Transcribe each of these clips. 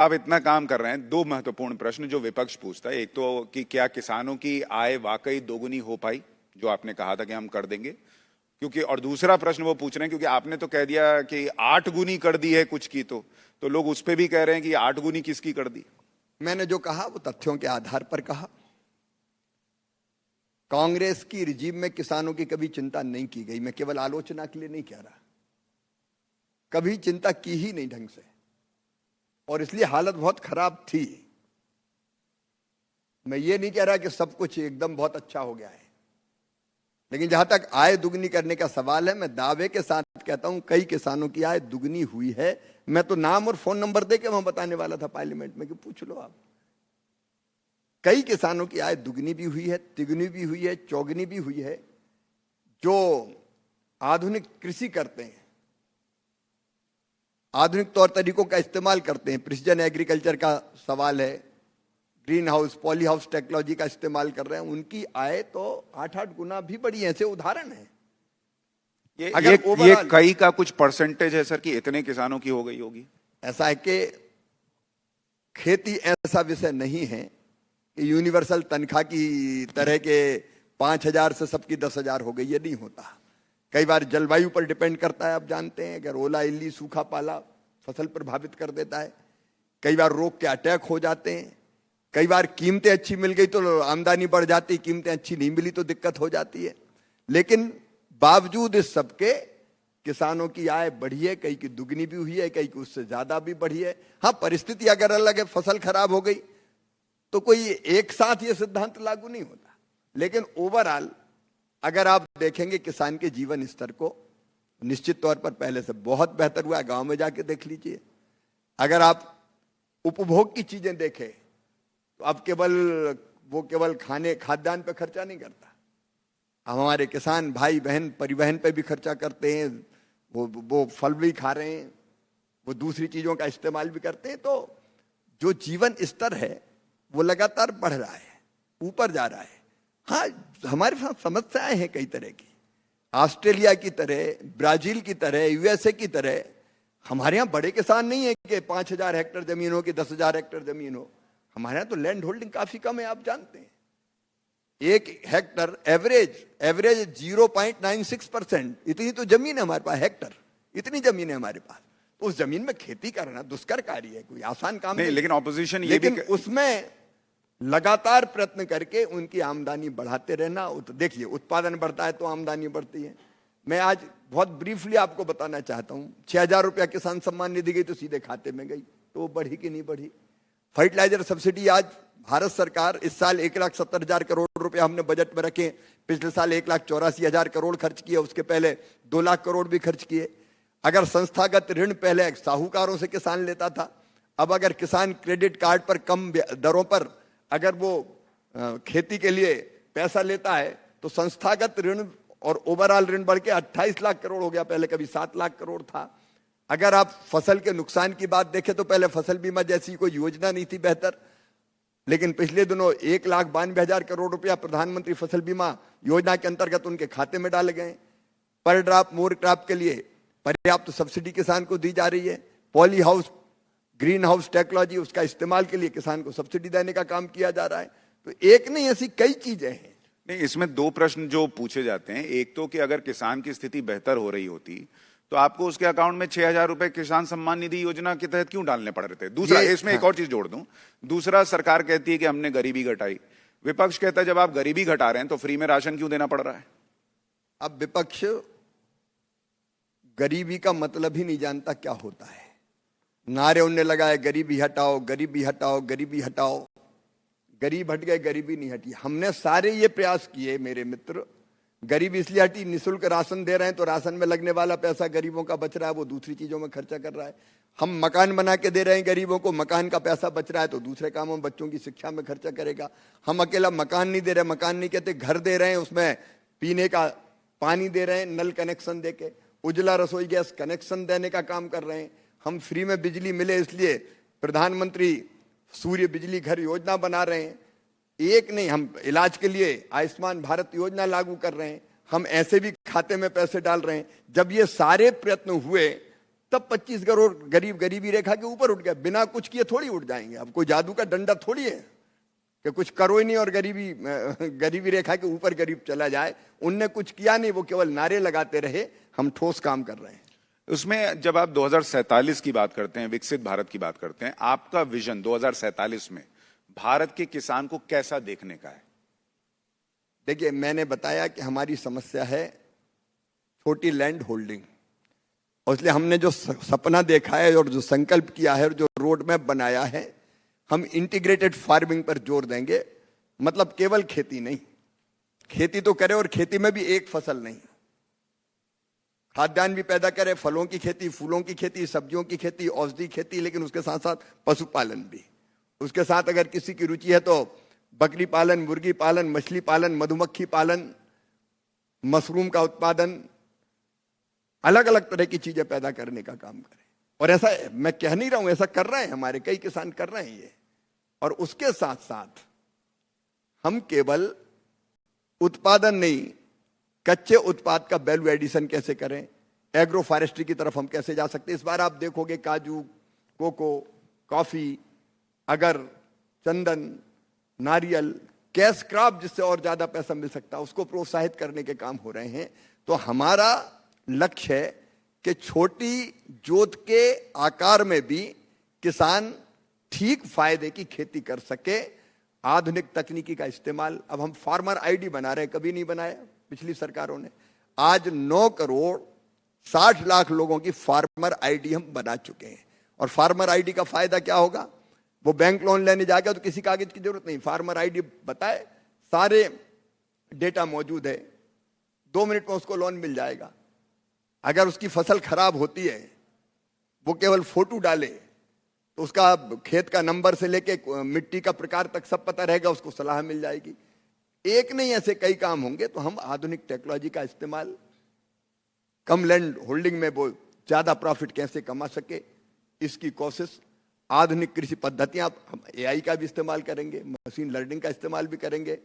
आप इतना काम कर रहे हैं, दो महत्वपूर्ण प्रश्न जो विपक्ष पूछता है, एक तो कि क्या किसानों की आय वाकई दोगुनी हो पाई, जो आपने कहा था कि हम कर देंगे, क्योंकि और दूसरा प्रश्न वो पूछ रहे हैं क्योंकि आपने तो कह दिया कि 8 गुनी कर दी है कुछ की, तो लोग उस पे भी कह रहे हैं कि 8 गुनी किसकी कर दी। मैंने जो कहा वो तथ्यों के आधार पर कहा। कांग्रेस की रिजीम में किसानों की कभी चिंता नहीं की गई। मैं केवल आलोचना के लिए नहीं कह रहा, कभी चिंता की ही नहीं ढंग से, और इसलिए हालत बहुत खराब थी। मैं ये नहीं कह रहा कि सब कुछ एकदम बहुत अच्छा हो गया है, लेकिन जहां तक आय दुगनी करने का सवाल है, मैं दावे के साथ कहता हूं कई किसानों की आय दुगनी हुई है। मैं तो नाम और फोन नंबर देके वहां बताने वाला था पार्लियामेंट में कि पूछ लो आप। कई किसानों की आय दुगनी भी हुई है, तिगुनी भी हुई है, चौगुनी भी हुई है, जो आधुनिक कृषि करते हैं, आधुनिक तौर तरीकों का इस्तेमाल करते हैं। प्रिसीजन एग्रीकल्चर का सवाल है, green house poly house technology का इस्तेमाल कर रहे हैं, उनकी आय तो 8-8 गुना भी बढ़ी है। ऐसे उदाहरण है। ये कई का कुछ परसेंटेज है सर कि इतने किसानों की हो गई होगी? ऐसा है कि खेती ऐसा विषय नहीं है कि यूनिवर्सल तनख्वाह की तरह के 5,000 से सबकी 10,000 हो गई, ये नहीं होता। कई बार जलवायु पर डिपेंड करता है। आप जानते हैं, अगर ओला इल्ली सूखा पाला फसल प्रभावित कर देता है, कई बार रोग के अटैक हो जाते हैं, कई बार कीमतें अच्छी मिल गई तो आमदनी बढ़ जाती, कीमतें अच्छी नहीं मिली तो दिक्कत हो जाती है। लेकिन बावजूद इस सबके किसानों की आय बढ़ी है, कई की दुगनी भी हुई है, कई की उससे ज्यादा भी बढ़ी है। हाँ, परिस्थिति अगर अलग है, फसल खराब हो गई तो कोई एक साथ ये सिद्धांत लागू नहीं होता। लेकिन ओवरऑल अगर आप देखेंगे किसान के जीवन स्तर को, निश्चित तौर पर पहले से बहुत बेहतर हुआ है। गांव में जाके देख लीजिए। अगर आप उपभोग की चीजें देखें तो अब केवल खाने खाद्यान्न पे खर्चा नहीं करता। अब हमारे किसान भाई बहन परिवहन पे भी खर्चा करते हैं, वो फल भी खा रहे हैं, वो दूसरी चीजों का इस्तेमाल भी करते हैं। तो जो जीवन स्तर है वो लगातार बढ़ रहा है, ऊपर जा रहा है। हाँ, हमारे साथ समस्याएं हैं कई तरह की। ऑस्ट्रेलिया की तरह, ब्राजील की तरह, यूएसए की तरह हमारे यहाँ बड़े किसान नहीं है कि 5,000 हेक्टेयर जमीन हो कि 10,000 हेक्टेयर जमीन हो। हमारे यहाँ तो लैंड होल्डिंग काफी कम है। आप जानते हैं, 1 हेक्टर एवरेज 0.96%, इतनी तो जमीन है हमारे पास। हेक्टर इतनी जमीन है हमारे पास, तो उस जमीन में खेती करना दुष्कर कार्य है, कोई आसान काम नहीं। लेकिन ऑपोजिशन लेकिन उसमें लगातार प्रयत्न करके उनकी आमदनी बढ़ाते रहना। देखिए, उत्पादन बढ़ता है तो आमदनी बढ़ती है। मैं आज बहुत ब्रीफली आपको बताना चाहता हूं, 6,000 रुपया किसान सम्मान निधि गई तो सीधे खाते में गई, तो वो बढ़ी कि नहीं बढ़ी। फर्टिलाइजर सब्सिडी आज भारत सरकार इस साल 1,70,000 करोड़ रुपया हमने बजट में रखे। पिछले साल 1,84,000 करोड़ खर्च किए, उसके पहले 2 लाख करोड़ भी खर्च किए। अगर संस्थागत ऋण पहले साहूकारों से किसान लेता था, अब अगर किसान क्रेडिट कार्ड पर कम दरों पर अगर वो खेती के लिए पैसा लेता है तो संस्थागत ऋण और ओवरऑल ऋण बढ़ के 28 लाख करोड़ हो गया। पहले कभी 7 लाख करोड़ था। अगर आप फसल के नुकसान की बात देखें तो पहले फसल बीमा जैसी कोई योजना नहीं थी बेहतर, लेकिन पिछले दिनों 1,92,000 करोड़ रुपया प्रधानमंत्री फसल बीमा योजना के अंतर्गत उनके खाते में डाले गए। पर ड्रॉप मोर क्रॉप के लिए पर्याप्त सब्सिडी किसान को दी जा रही है। Poly house green house technology, उसका इस्तेमाल के लिए किसान को सब्सिडी देने का काम किया जा रहा है। तो एक नहीं, ऐसी कई चीजें हैं। नहीं, इसमें 2 प्रश्न जो पूछे जाते हैं, एक तो कि अगर किसान की स्थिति बेहतर हो रही होती तो आपको उसके अकाउंट में 6,000 रुपए किसान सम्मान निधि योजना के तहत क्यों डालने पड़ रहे थे? दूसरा, इसमें एक और चीज जोड़ दूं, दूसरा, सरकार कहती है कि हमने गरीबी घटाई, विपक्ष कहता है जब आप गरीबी घटा रहे हैं तो फ्री में राशन क्यों देना पड़ रहा है? अब विपक्ष गरीबी का मतलब ही नहीं जानता क्या होता है। नारे उनने लगाए, गरीबी हटाओ, गरीबी हटाओ, गरीबी हटाओ। गरीब हट गए, गरीबी नहीं हटी। हमने सारे ये प्रयास किए मेरे मित्र। गरीबी इसलिए हटी, निःशुल्क राशन दे रहे हैं तो राशन में लगने वाला पैसा गरीबों का बच रहा है, वो दूसरी चीजों में खर्चा कर रहा है। हम मकान बना के दे रहे हैं गरीबों को, मकान का पैसा बच रहा है तो दूसरे कामों में, बच्चों की शिक्षा में खर्चा करेगा। हम अकेला मकान नहीं दे रहे, मकान नहीं कहते, घर दे रहे हैं, उसमें पीने का पानी दे रहे हैं, नल कनेक्शन दे के, उज्ज्वला रसोई गैस कनेक्शन देने का काम कर रहे हैं। हम फ्री में बिजली मिले इसलिए प्रधानमंत्री सूर्य बिजली घर योजना बना रहे हैं। एक नहीं, हम इलाज के लिए आयुष्मान भारत योजना लागू कर रहे हैं। हम ऐसे भी खाते में पैसे डाल रहे हैं। जब ये सारे प्रयत्न हुए तब 25 करोड़ गरीब गरीबी रेखा के ऊपर उठ गए। बिना कुछ किए थोड़ी उठ जाएंगे। अब कोई जादू का डंडा थोड़ी है कि कुछ करो ही नहीं और गरीबी रेखा के ऊपर गरीब चला जाए। उनने कुछ किया नहीं, वो केवल नारे लगाते रहे। हम ठोस काम कर रहे हैं। उसमें जब आप 2047 की बात करते हैं, विकसित भारत की बात करते हैं, आपका विजन 2047 में भारत के किसान को कैसा देखने का है? देखिए, मैंने बताया कि हमारी समस्या है छोटी लैंड होल्डिंग, और इसलिए हमने जो सपना देखा है और जो संकल्प किया है और जो रोड मैप बनाया है, हम इंटीग्रेटेड फार्मिंग पर जोर देंगे। मतलब केवल खेती नहीं, खेती तो करे और खेती में भी एक फसल नहीं, खाद्यान्न भी पैदा करे, फलों की खेती, फूलों की खेती, सब्जियों की खेती, औषधि खेती, लेकिन उसके साथ साथ पशुपालन भी। उसके साथ अगर किसी की रुचि है तो बकरी पालन, मुर्गी पालन, मछली पालन, मधुमक्खी पालन, मशरूम का उत्पादन, अलग अलग तरह की चीजें पैदा करने का काम करें। और ऐसा मैं कह नहीं रहा हूं, ऐसा कर रहे हैं, हमारे कई किसान कर रहे हैं ये। और उसके साथ साथ हम केवल उत्पादन नहीं, कच्चे उत्पाद का वैल्यू एडिशन कैसे करें, एग्रो फॉरेस्ट्री की तरफ हम कैसे जा सकते हैं। इस बार आप देखोगे काजू, कोको, कॉफी, अगर, चंदन, नारियल, कैश क्रॉप, जिससे और ज्यादा पैसा मिल सकता है, उसको प्रोत्साहित करने के काम हो रहे हैं। तो हमारा लक्ष्य है कि छोटी जोत के आकार में भी किसान ठीक फायदे की खेती कर सके। आधुनिक तकनीकी का इस्तेमाल, अब हम फार्मर आईडी बना रहे हैं, कभी नहीं बनाया पिछली सरकारों ने। आज 9 करोड़ 60 लाख लोगों की फार्मर आईडी हम बना चुके हैं। और फार्मर आईडी का फायदा क्या होगा? वो बैंक लोन लेने जाएगा तो किसी कागज की जरूरत नहीं, फार्मर आईडी बताए, सारे डेटा मौजूद है, 2 मिनट में उसको लोन मिल जाएगा। अगर उसकी फसल खराब होती है, वो केवल फोटो डाले तो उसका खेत का नंबर से लेके मिट्टी का प्रकार तक सब पता रहेगा, उसको सलाह मिल जाएगी। एक नहीं, ऐसे कई काम होंगे। तो हम आधुनिक टेक्नोलॉजी का इस्तेमाल, कम लैंड होल्डिंग में वो ज्यादा प्रॉफिट कैसे कमा सके, इसकी कोशिश। आधुनिक कृषि पद्धतियां, हम एआई का भी इस्तेमाल करेंगे, मशीन लर्निंग का इस्तेमाल भी करेंगे।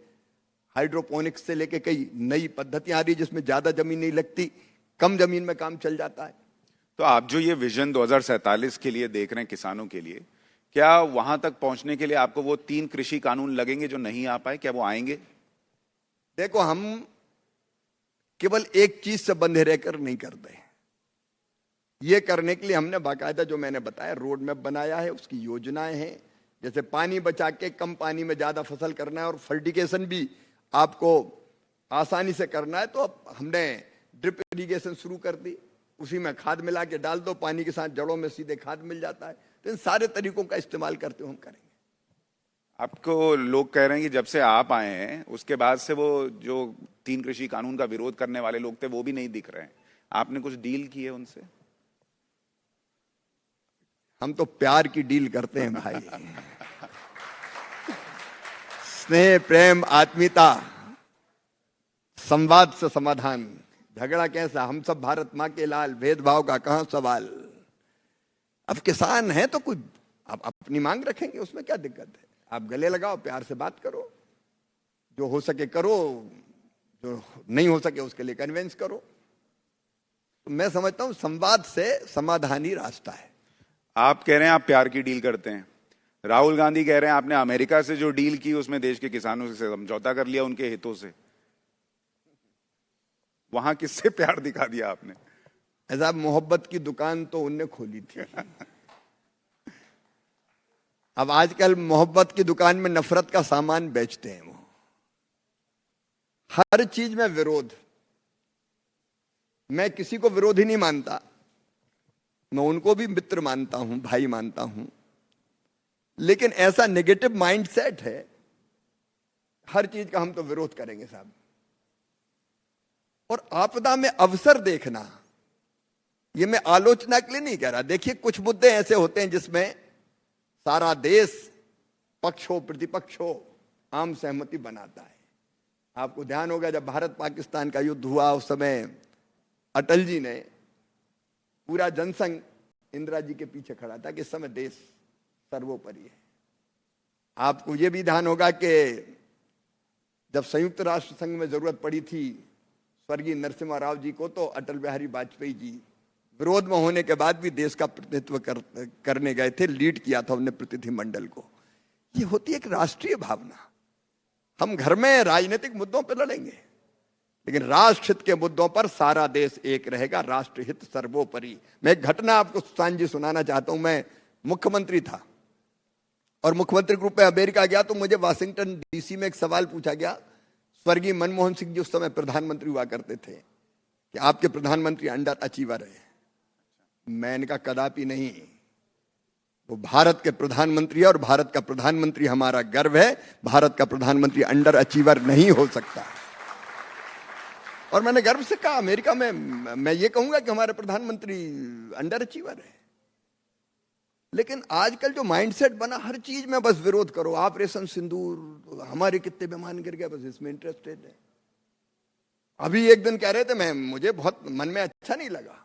हाइड्रोपोनिक्स से लेके कई नई पद्धतियां आ रही जिसमें ज्यादा जमीन नहीं लगती, कम जमीन में काम चल जाता है। तो आप जो ये विजन 2047 के लिए देख रहे हैं किसानों के लिए, क्या वहां तक पहुंचने के लिए आपको वो 3 कृषि कानून लगेंगे जो नहीं आ पाए, क्या वो आएंगे? देखो, हम केवल एक चीज से बंधे रहकर नहीं करते। ये करने के लिए हमने बाकायदा, जो मैंने बताया, रोड मैप बनाया है, उसकी योजनाएं हैं। जैसे पानी बचा के कम पानी में ज्यादा फसल करना है, और फर्टिगेशन भी आपको आसानी से करना है, तो अब हमने ड्रिप इरिगेशन शुरू कर दी। उसी में खाद मिला के डाल दो, पानी के साथ जड़ों में सीधे खाद मिल जाता है। तो इन सारे तरीकों का इस्तेमाल करते हुए हम करेंगे। आपको लोग कह रहे हैं कि जब से आप आए हैं उसके बाद से वो जो 3 कृषि कानून का विरोध करने वाले लोग थे वो भी नहीं दिख रहे हैं। आपने कुछ डील की है उनसे? हम तो प्यार की डील करते हैं भाई। स्नेह, प्रेम, आत्मीयता, संवाद से समाधान। झगड़ा कैसा? हम सब भारत माँ के लाल, भेदभाव का कहां सवाल। अब किसान है तो कुछ आप अपनी मांग रखेंगे, उसमें क्या दिक्कत है? आप गले लगाओ, प्यार से बात करो, जो हो सके करो, जो नहीं हो सके उसके लिए कन्विंस करो। तो मैं समझता हूं संवाद से समाधान ही रास्ता है। आप कह रहे हैं आप प्यार की डील करते हैं, राहुल गांधी कह रहे हैं आपने अमेरिका से जो डील की उसमें देश के किसानों से समझौता कर लिया उनके हितों से। वहां किससे प्यार दिखा दिया आपने? ऐसा मोहब्बत की दुकान तो उनने खोली थी। अब आजकल मोहब्बत की दुकान में नफरत का सामान बेचते हैं। वो हर चीज में विरोध। मैं किसी को विरोधी नहीं मानता, मैं उनको भी मित्र मानता हूं, भाई मानता हूं। लेकिन ऐसा नेगेटिव माइंडसेट है, हर चीज का हम तो विरोध करेंगे साहब। और आपदा में अवसर देखना, ये मैं आलोचना के लिए नहीं कह रहा। देखिए, कुछ मुद्दे ऐसे होते हैं जिसमें सारा देश, पक्ष हो प्रतिपक्ष हो, आम सहमति बनाता है। आपको ध्यान होगा जब भारत पाकिस्तान का युद्ध हुआ उस समय अटल जी ने पूरा जनसंघ इंदिरा जी के पीछे खड़ा था कि इस समय देश सर्वोपरि है। आपको यह भी ध्यान होगा कि जब संयुक्त राष्ट्र संघ में जरूरत पड़ी थी स्वर्गीय नरसिम्हा राव जी को, तो अटल बिहारी वाजपेयी जी विरोध में होने के बाद भी देश का प्रतिनिधित्व करने गए थे, लीड किया था उन्होंने प्रतिनिधिमंडल को। ये होती है एक राष्ट्रीय भावना। हम घर में राजनीतिक मुद्दों पर लड़ेंगे, लेकिन राष्ट्र हित के मुद्दों पर सारा देश एक रहेगा, राष्ट्रहित सर्वोपरि। मैं एक घटना आपको सुशांत जी सुनाना चाहता हूं। मैं मुख्यमंत्री था और मुख्यमंत्री के रूप में अमेरिका गया, तो मुझे वाशिंगटन डीसी में एक सवाल पूछा गया। स्वर्गीय मनमोहन सिंह जी उस समय प्रधानमंत्री हुआ करते थे, कि आपके प्रधानमंत्री अंडर अचीवर है। मैंने कहा कदापि नहीं, वो भारत के प्रधानमंत्री है और भारत का प्रधानमंत्री हमारा गर्व है। भारत का प्रधानमंत्री अंडर अचीवर नहीं हो सकता। और मैंने गर्व से कहा, अमेरिका में मैं ये कहूंगा कि हमारे प्रधानमंत्री अंडर अचीवर है। लेकिन आजकल जो माइंडसेट बना, हर चीज में बस विरोध करो। ऑपरेशन सिंदूर, हमारे कितने विमान गिर गए, बस इसमें इंटरेस्टेड है। अभी एक दिन कह रहे थे, मुझे बहुत मन में अच्छा नहीं लगा,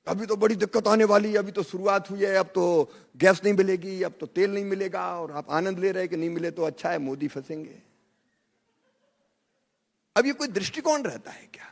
अभी तो बड़ी दिक्कत आने वाली है, अभी तो शुरुआत हुई है, अब तो गैस नहीं मिलेगी, अब तो तेल नहीं मिलेगा, और आप आनंद ले रहे हैं कि नहीं मिले तो अच्छा है, मोदी फंसेंगे। अब ये कोई दृष्टिकोण रहता है क्या?